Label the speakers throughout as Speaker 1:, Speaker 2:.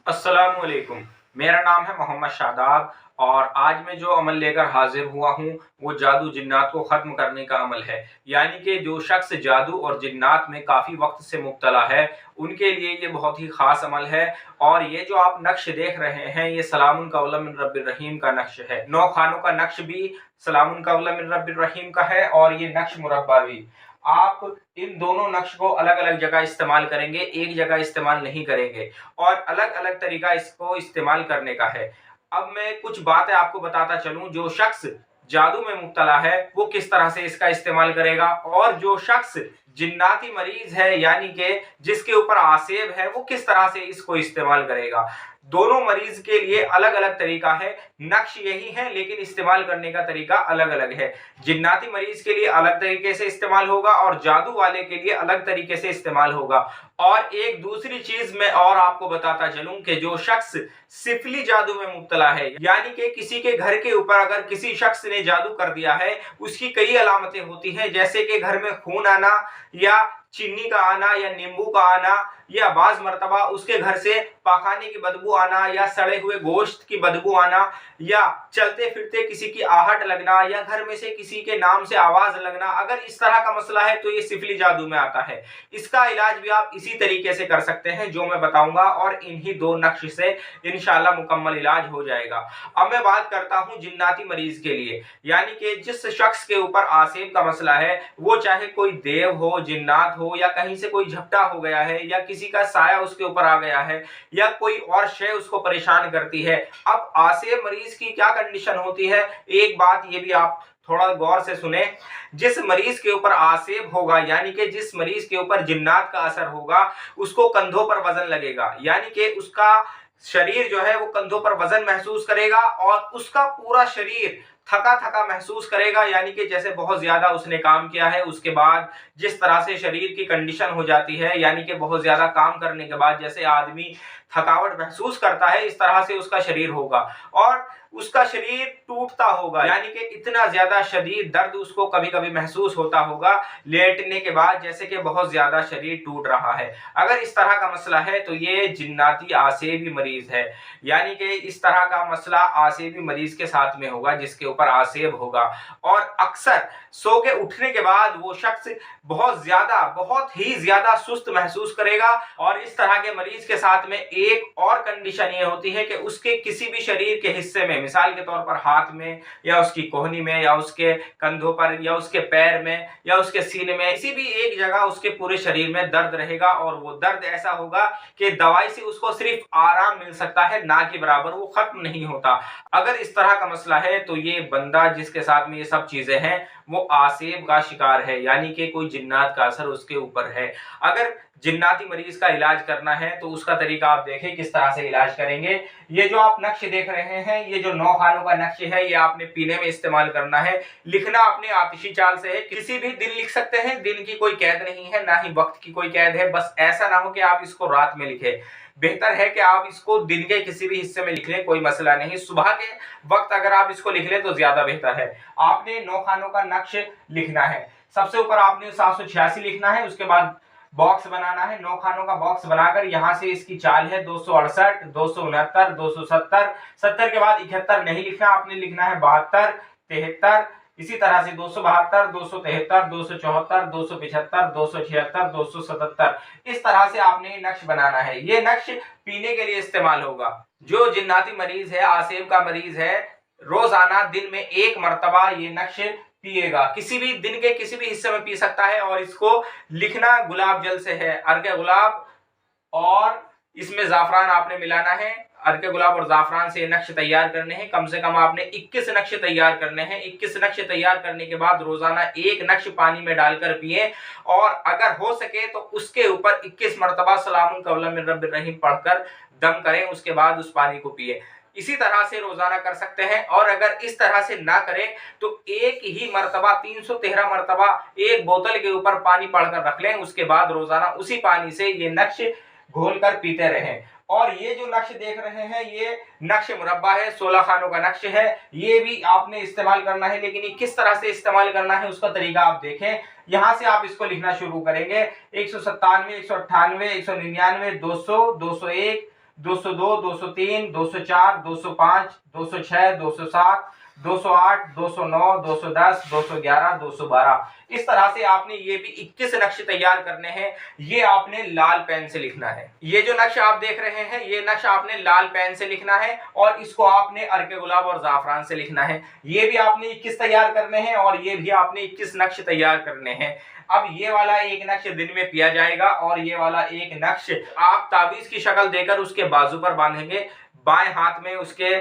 Speaker 1: अस्सलामुअलैकुम। मेरा नाम है मोहम्मद शादाब और आज मैं जो अमल लेकर हाजिर हुआ हूँ वो जादू जिन्नात को ख़त्म करने का अमल है। यानी कि जो शख्स जादू और जिन्नात में काफ़ी वक्त से मुब्तला है उनके लिए ये बहुत ही ख़ास अमल है। और ये जो आप नक्श देख रहे हैं ये सलामुन कौलन मिन रब्बिर रहीम का नक्श है। 9 खानों का नक्श भी सलामुन कौलन मिन रब्बिर रहीम का है और ये नक्श मुरब्बा भी। आप इन दोनों नक्श को अलग अलग जगह इस्तेमाल करेंगे, एक जगह इस्तेमाल नहीं करेंगे और अलग अलग तरीका इसको इस्तेमाल करने का है। अब मैं कुछ बातें आपको बताता चलूं, जो शख्स जादू में मुब्तला है वो किस तरह से इसका इस्तेमाल करेगा और जो शख्स जिन्नाती मरीज है यानी कि जिसके ऊपर आसेब है वो किस तरह से इसको इस्तेमाल करेगा। दोनों मरीज के लिए अलग अलग तरीका है, नक्श यही है लेकिन इस्तेमाल करने का तरीका अलग अलग है। जिन्नाती मरीज के लिए अलग तरीके से इस्तेमाल होगा और जादू वाले के लिए अलग तरीके से इस्तेमाल होगा। और एक दूसरी चीज मैं और आपको बताता चलूं कि जो शख्स सिफली जादू में मुब्तला है यानी कि किसी के घर के ऊपर अगर किसी शख्स ने जादू कर दिया है उसकी कई अलामतें होती हैं, जैसे कि घर में खून आना या चीनी का आना या नींबू का आना या बाज मर्तबा उसके घर से पाखाने की बदबू आना या सड़े हुए गोश्त की बदबू आना या चलते फिरते किसी की आहट लगना या घर में से किसी के नाम से आवाज लगना। अगर इस तरह का मसला है तो ये सिफली जादू में आता है। इसका इलाज भी आप इसी तरीके से कर सकते हैं जो मैं बताऊंगा और इन्हीं दो नक्श से इंशाल्लाह मुकम्मल इलाज हो जाएगा। अब मैं बात करता हूं जिन्नाती मरीज के लिए, यानी कि जिस शख्स के ऊपर आसेब का मसला है, वो चाहे कोई देव हो, जिन्नात हो या कहीं से कोई झपटा हो गया है या किसी का साया उसके ऊपर आ गया है या कोई और शय उसको परेशान करती है। अब आसेब मरीज की क्या कंडीशन होती है, एक बात ये भी आप थोड़ा गौर से सुने। जिस मरीज के ऊपर आसेब होगा यानी कि जिस मरीज के ऊपर जिन्नात का असर होगा उसको कंधों पर वजन लगेगा, यानी कि उसका शरीर जो है वो कंधों पर वजन महसूस करेगा और उसका पूरा शरीर थका थका महसूस करेगा, यानी कि जैसे बहुत ज्यादा उसने काम किया है। उसके बाद जिस तरह से शरीर की कंडीशन हो जाती है यानी कि बहुत ज्यादा काम करने के बाद जैसे आदमी थकावट महसूस करता है इस तरह से उसका शरीर होगा और उसका शरीर टूटता होगा, यानी कि इतना ज्यादा शदीद दर्द उसको कभी कभी महसूस होता होगा लेटने के बाद, जैसे कि बहुत ज्यादा शरीर टूट रहा है। अगर इस तरह का मसला है तो ये जिन्नाती आसेबी मरीज है, यानी कि इस तरह का मसला आसेबी मरीज के साथ में होगा जिसके ऊपर आसेब होगा। और अक्सर सो के उठने के बाद वो शख्स बहुत ही ज्यादा सुस्त महसूस करेगा। और इस तरह के मरीज के साथ में एक और कंडीशन ये होती है कि उसके किसी भी शरीर के हिस्से में, मिसाल के तौर पर हाथ में या उसकी कोहनी में या उसके कंधों पर या उसके पैर में या उसके सीने में, किसी भी एक जगह उसके पूरे शरीर में दर्द रहेगा और वो दर्द ऐसा होगा कि दवाई से उसको सिर्फ आराम मिल सकता है, ना कि बराबर वो खत्म नहीं होता। अगर इस तरह का मसला है तो ये बंदा जिसके साथ में ये सब चीजें हैं वो आसेब का शिकार है, यानी कि कोई जिन्नात का असर उसके ऊपर है। अगर जिन्नाती मरीज का इलाज करना है तो उसका तरीका आप देखें किस तरह से इलाज करेंगे। ये जो आप नक्श देख रहे हैं ये जो 9 खानों का नक्श है ये आपने पीने में इस्तेमाल करना है। लिखना अपने आतिशी चाल से है, किसी भी दिन लिख सकते हैं, दिन की कोई कैद नहीं है ना ही वक्त की कोई कैद है। बस ऐसा ना हो कि आप इसको रात में लिखें, बेहतर है कि आप इसको दिन के किसी भी हिस्से में लिख लें, कोई मसला नहीं। सुबह के वक्त अगर आप इसको लिख लें तो ज्यादा बेहतर है। आपने 9 खानों का नक्श लिखना है, सबसे ऊपर आपने 786 लिखना है, उसके बाद बॉक्स बनाना है। 9 खानों का बॉक्स बनाकर यहाँ से इसकी चाल है 268, 269, 270, 70 के बाद 71 नहीं लिखना, आपने लिखना है 72, 73, इसी तरह से 272, 273, 274, 275, 276, 277, इस तरह से आपने नक्श बनाना है। ये नक्श पीने के लिए इस्तेमाल होगा। जो जिन्नाती मरीज है, आसेब का मरीज है, रोजाना दिन में 1 मरतबा ये नक्श पिएगा, किसी भी दिन के किसी भी हिस्से में पी सकता है। और इसको लिखना गुलाब जल से है, अर्के गुलाब, और इसमें जाफरान आपने मिलाना है। अर्के गुलाब और जाफरान से नक्श तैयार करने हैं। कम से कम आपने 21 नक्श तैयार करने हैं। 21 नक्श तैयार करने के बाद रोजाना 1 नक्श पानी में डालकर पिए और अगर हो सके तो उसके ऊपर 21 मरतबा सलामुन कौलन मिन रब्बिर रहीम पढ़कर दम करें, उसके बाद उस पानी को पिए। इसी तरह से रोजाना कर सकते हैं। और अगर इस तरह से ना करें तो एक ही मरतबा 313 मरतबा 1 बोतल के ऊपर पानी पढ़कर रख लें, उसके बाद रोजाना उसी पानी से ये नक्श घोलकर पीते रहें। और ये जो नक्श देख रहे हैं ये नक्श मुरब्बा है, 16 खानों का नक्श है, ये भी आपने इस्तेमाल करना है। लेकिन ये किस तरह से इस्तेमाल करना है उसका तरीका आप देखें। यहां से आप इसको लिखना शुरू करेंगे 197, 198, 199, 200, 201, 202, 203, 204, 205, 206, 207, 208, 209, 210, 211, 212। इस तरह से आपने ये भी 21 नक्श तैयार करने हैं। ये आपने लाल पेन से लिखना है। ये जो नक्श आप देख रहे हैं, ये नक्श आपने लाल पेन से लिखना है और इसको आपने अर्के गुलाब और जाफरान से लिखना है। ये भी आपने 21 तैयार करने हैं और ये भी आपने 21 नक्श तैयार करने हैं। अब ये वाला एक नक्श दिन में पिया जाएगा और ये वाला एक नक्श आप तावीज की शक्ल देकर उसके बाजू पर बांधेंगे। बाएं हाथ में उसके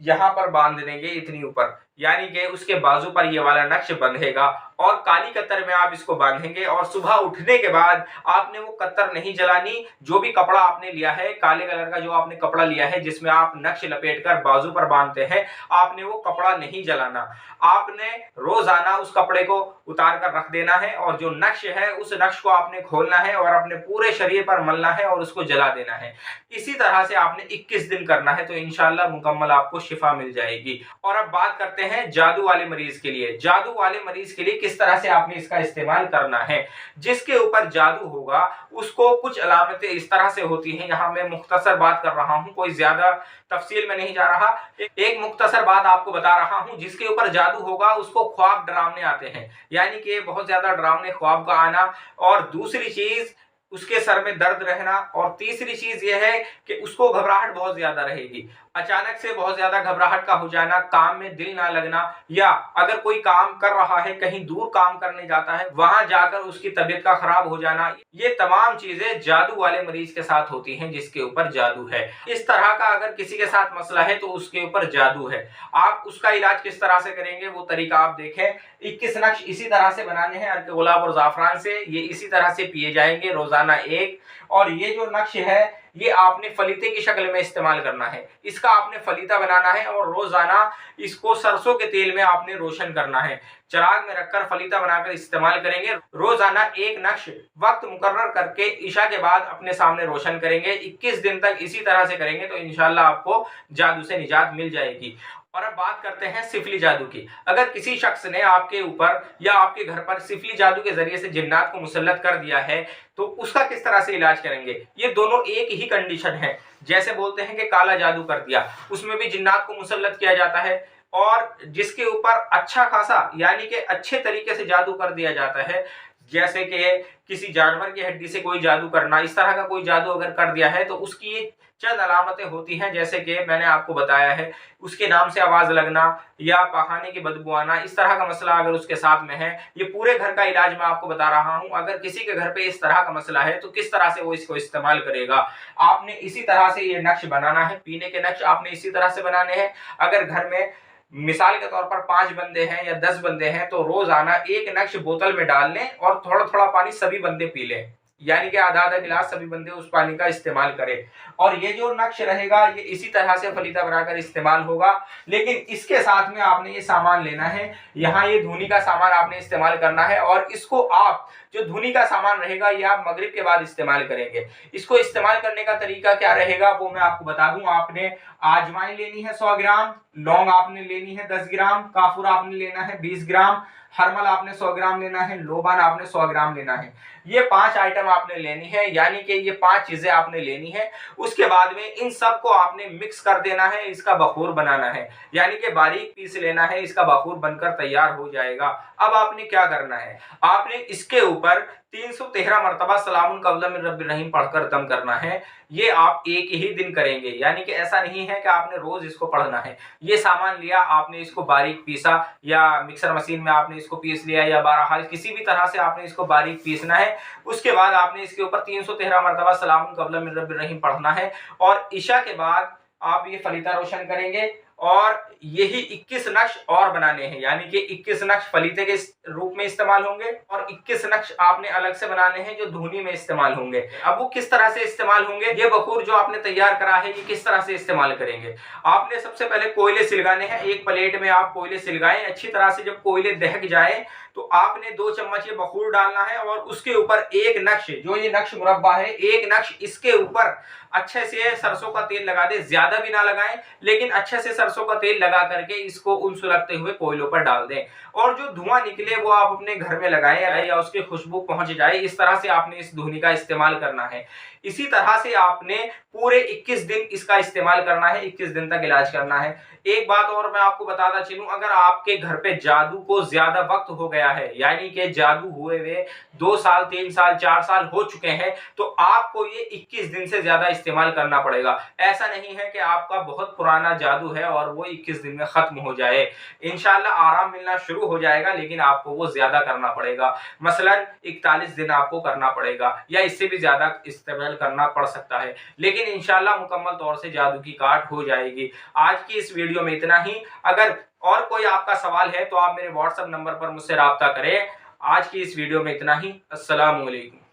Speaker 1: यहां पर बांध देंगे इतनी ऊपर, यानी कि उसके बाजू पर ये वाला नक्श बंधेगा और काली कत्तर में आप इसको बांधेंगे। और सुबह उठने के बाद आपने वो कत्तर नहीं जलानी। जो भी कपड़ा आपने लिया है, काले कलर का जो आपने कपड़ा लिया है जिसमें आप नक्श लपेटकर बाजू पर बांधते हैं, आपने वो कपड़ा नहीं जलाना। आपने रोजाना उस कपड़े को उतार कर रख देना है और जो नक्श है उस नक्श को आपने खोलना है और अपने पूरे शरीर पर मलना है और उसको जला देना है। इसी तरह से आपने 21 दिन करना है, तो इंशाल्लाह मुकम्मल आपको शिफा मिल जाएगी। और अब बात करते हैं जादू वाले मरीज के लिए। जादू वाले मरीज के लिए किस तरह से आपने इसका इस्तेमाल करना है। जिसके ऊपर जादू होगा उसको कुछ अलामतें इस तरह से होती हैं। यहाँ मैं मुख्तसर बात कर रहा हूँ, कोई ज्यादा तफसील में नहीं जा रहा। एक मुख्तसर बात आपको बता रहा हूँ। जिसके ऊपर जादू होगा उसको ख्वाब डरावने आते हैं, यानी कि बहुत ज्यादा डरावने ख्वाब का आना। और दूसरी चीज, उसके सर में दर्द रहना। और तीसरी चीज यह है कि उसको घबराहट बहुत ज्यादा रहेगी, अचानक से बहुत ज्यादा घबराहट का हो जाना, काम में दिल ना लगना, या अगर कोई काम कर रहा है, कहीं दूर काम करने जाता है, वहां जाकर उसकी तबीयत का खराब हो जाना। ये तमाम चीजें जादू वाले मरीज के साथ होती हैं जिसके ऊपर जादू है। इस तरह का अगर किसी के साथ मसला है तो उसके ऊपर जादू है। आप उसका इलाज किस तरह से करेंगे वो तरीका आप देखें। 21 नक्श इसी तरह से बनाने हैं, अर्के गुलाब और जाफरान से। ये इसी तरह से पिए जाएंगे रोजाना एक। और ये जो नक्श है ये आपने फलीते की शक्ल में इस्तेमाल करना है। इसका आपने फलीता बनाना है और रोजाना इसको सरसों के तेल में आपने रोशन करना है। चिराग में रखकर फलीता बनाकर इस्तेमाल करेंगे। रोजाना एक नक्श वक्त मुकर्रर करके इशा के बाद अपने सामने रोशन करेंगे। 21 दिन तक इसी तरह से करेंगे तो इंशाल्लाह आपको जादू से निजात मिल जाएगी। और अब बात करते हैं सिफली जादू की। अगर किसी शख्स ने आपके ऊपर या आपके घर पर सिफली जादू के जरिए से जिन्नात को मुसल्लत कर दिया है तो उसका किस तरह से इलाज करेंगे। ये दोनों एक ही कंडीशन है। जैसे बोलते हैं कि काला जादू कर दिया, उसमें भी जिन्नात को मुसल्लत किया जाता है। और जिसके ऊपर अच्छा खासा यानी कि अच्छे तरीके से जादू कर दिया जाता है, जैसे कि किसी जानवर की हड्डी से कोई जादू करना, इस तरह का कोई जादू अगर कर दिया है तो उसकी ये चंद अलामतें होती हैं। जैसे कि मैंने आपको बताया है, उसके नाम से आवाज लगना या पखाने की बदबू आना, इस तरह का मसला अगर उसके साथ में है। ये पूरे घर का इलाज मैं आपको बता रहा हूं। अगर किसी के घर पे इस तरह का मसला है तो किस तरह से वो इसको इस्तेमाल करेगा। आपने इसी तरह से ये नक्श बनाना है। पीने के नक्श आपने इसी तरह से बनाने हैं। अगर घर में मिसाल के तौर पर 5 बंदे हैं या 10 बंदे हैं तो रोजाना एक नक्श बोतल में डाल लें और थोड़ा थोड़ा पानी सभी बंदे पी लें, यानी कि आधा आधा गिलास सभी बंदे उस पानी का इस्तेमाल करें। और ये जो नक्श रहेगा ये इसी तरह से फलीता बनाकर इस्तेमाल होगा। लेकिन इसके साथ में आपने ये सामान लेना है। यहाँ ये धुनी का सामान आपने इस्तेमाल करना है और इसको आप जो धुनी का सामान रहेगा ये आप मगरिब के बाद इस्तेमाल करेंगे। इसको इस्तेमाल करने का तरीका क्या रहेगा वो मैं आपको बता दूं। आपने आजवाइन लेनी है 100 ग्राम, लौंग आपने लेनी है 10 ग्राम, काफूर आपने लेना है 20 ग्राम, हरमल आपने 100 ग्राम लेना है, लोबान आपने 100 ग्राम लेना है। ये 5 आइटम आपने लेनी है, यानी कि ये 5 चीजें आपने लेनी है। उसके बाद में इन सब को आपने मिक्स कर देना है, इसका बखूर बनाना है, यानी कि बारीक पीस लेना है। इसका बखूर बनकर तैयार हो जाएगा। अब आपने क्या करना है, आपने इसके ऊपर 313 मरतबा सलामुन कौला मिन रब्बिर रहीम पढ़कर दम करना है। ये आप एक ही दिन करेंगे, यानी कि ऐसा नहीं है कि आपने रोज इसको पढ़ना है। ये सामान लिया आपने, इसको बारीक पीसा या मिक्सर मशीन में आपने इसको पीस लिया या बहरहाल किसी भी तरह से आपने इसको बारीक पीसना है। उसके बाद आपने इसके ऊपर 313 मरतबा सलामुन कौला मिन रब्बिर रहीम पढ़ना है और इशा के बाद आप ये फलीता रोशन करेंगे। और यही 21 नक्श और बनाने हैं, यानी कि 21 नक्श फलीते के रूप में इस्तेमाल होंगे और 21 नक्श आपने अलग से बनाने हैं जो धुनी में इस्तेमाल होंगे। अब वो किस तरह से इस्तेमाल होंगे, ये बखूर जो आपने तैयार करा है ये किस तरह से इस्तेमाल करेंगे। आपने सबसे पहले कोयले सिलगाने हैं। एक प्लेट में आप कोयले सिलगाएं अच्छी तरह से। जब कोयले दहक जाए तो आपने 2 चम्मच ये बखूर डालना है और उसके ऊपर एक नक्श, जो ये नक्श मुरब्बा है, एक नक्श इसके ऊपर अच्छे से सरसों का तेल लगा दे। ज्यादा भी ना लगाएं, लेकिन अच्छे से सरसों का तेल लगा करके इसको उन सुलगते हुए कोयलों पर डाल दें और जो धुआं निकले वो आप अपने घर में लगाएं या उसकी खुशबू पहुंच जाए। इस तरह से आपने इस धुनी का इस्तेमाल करना है। इसी तरह से आपने पूरे 21 दिन इसका इस्तेमाल करना है, 21 दिन तक इलाज करना है। एक बात और मैं आपको बताता चलूं, अगर आपके घर पे जादू को ज्यादा वक्त हो गया है, यानी कि जादू हुए हुए 2 साल 3 साल 4 साल हो चुके हैं, तो आपको ये 21 दिन से ज्यादा इस्तेमाल करना पड़ेगा। ऐसा नहीं है कि आपका बहुत पुराना जादू है और वो 21 दिन में खत्म हो जाए। इंशाल्लाह आराम मिलना शुरू हो जाएगा, लेकिन आपको वो ज्यादा करना पड़ेगा। मसलन 41 दिन आपको करना पड़ेगा या इससे भी ज्यादा इस्तेमाल करना पड़ सकता है, लेकिन इंशाल्लाह मुकम्मल तौर से जादू की काट हो जाएगी। आज की इस वीडियो में इतना ही। अगर और कोई आपका सवाल है तो आप मेरे व्हाट्सएप नंबर पर मुझसे राब्ता करें। आज की इस वीडियो में इतना ही। अस्सलाम वालेकुम।